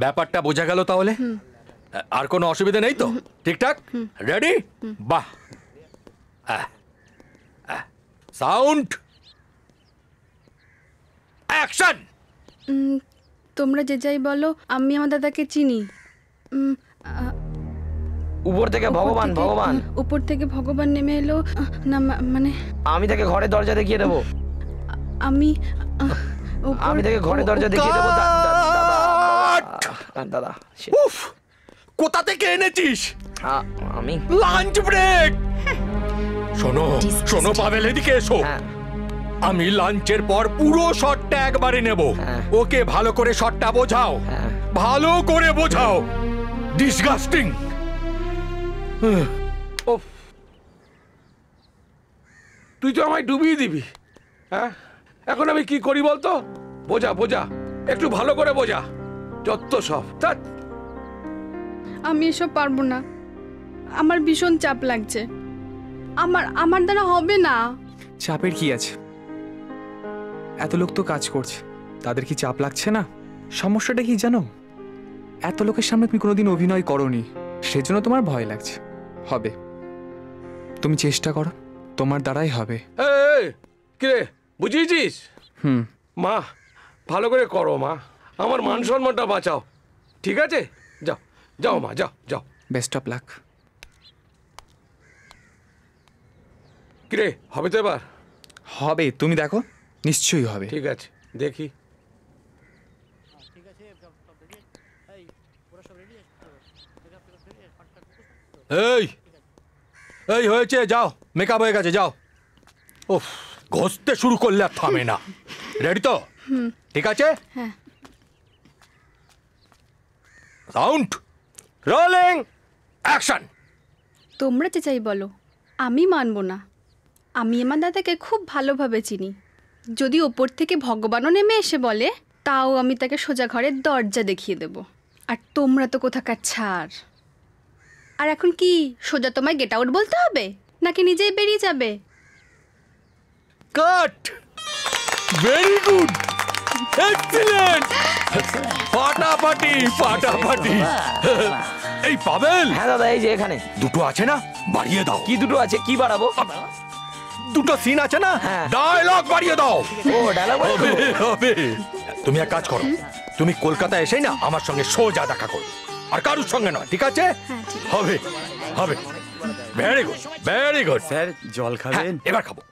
ব্যাপারটা বোঝা গেল তাহলে? আর কোনো অসুবিধা নেই তো? ঠিকঠাক রেডি? বাহ, সাউন্ড অ্যাকশন। তোমরা যে যাই বলো, আমি আমার দাদাকে চিনি। উপর থেকে ভগবান ভগবান উপর থেকে ভগবান নেমে এলো না, মানে আমি তাকে ঘরের দরজা দেখিয়ে দেবো। আমি আমি তাকে ঘরের দরজা দেখিয়ে দেবো। দাদা উফ, কোথা থেকে এনেছিস? আমি লাঞ্চ ব্রেক। শোনো শোনো পাভেল, এদিকে এসো। আমি লাঞ্চের পর পুরো শটটা একবারে নেব। ওকে ভালো করে শটটা বোঝাও, ভালো করে বোঝাও। ডিসগাস্টিং। তুই তো আমায় ডুবিয়ে দিবি। হ্যাঁ, এখন আমি কি করি বলতো? বোঝা বোঝা, একটু ভালো করে বোঝা। যত সব আমি এসব পারবো না। আমার ভীষণ চাপ লাগছে। আমার দ্বারা হবে না। চাপের কি আছে? এত লোক তো কাজ করছে, তাদের কি চাপ লাগছে না? সমস্যাটা কি জানো? এত লোকের সামনে তুমি কোনোদিন অভিনয় করোনি, সেজন্য তোমার ভয় লাগছে। হবে, তুমি চেষ্টা করো, তোমার দ্বারাই হবে। কিরে, বুঝিয়েছিস? মা, ভালো করে করো মা, আমার মান সম্মানটা বাঁচাও। ঠিক আছে, যাও যাও মা, যাও যাও। Best of luck. কিরে, হবে তো এবার? হবে, তুমি দেখো, নিশ্চয়ই হবে। ঠিক আছে, দেখি। এই এই হয়েছে, যাও, মেকআপ হয়ে গেছে, যাও। ওফ, ঘষতে শুরু করলে আর থামে না। রেডি তো? ঠিক আছে, সাউন্ড রোলিং অ্যাকশন। তোমরা যে চাই বলো, আমি মানবো না। আমি আমার দাদাকে খুব ভালোভাবে চিনি। যদি ওপর থেকে ভগবানও নেমে এসে বলে, তাও আমি তাকে সোজা ঘরের দরজা দেখিয়ে দেব। আর তোমরা তো কোথাকার ছাড়। আর এখন কি সোজা তোমায় গেট আউট বলতে হবে, নাকি নিজেই বেরিয়ে যাবে? কাট। ভেরি গুড, এক্সিলেন্ট, ফাটাফাটি ফাটাফাটি। এই পাভেল। হ্যাঁ দাদা, এই যে এখানে দুটো আছে না, বাড়িয়ে দাও। কি দুটো আছে? কি বাড়াবো? দুটো সিন আছে না, ডায়লগ বাড়িয়ে দাও। ও ডায়লগ হবে। তুমি এক কাজ করো, তুমি কলকাতা এসেই না আমার সঙ্গে সোজা দেখা করো, আর কারুর সঙ্গে নয়, ঠিক আছে? হবে হবে। Very good very good. Sir জল খাবেন? এবার খাবো।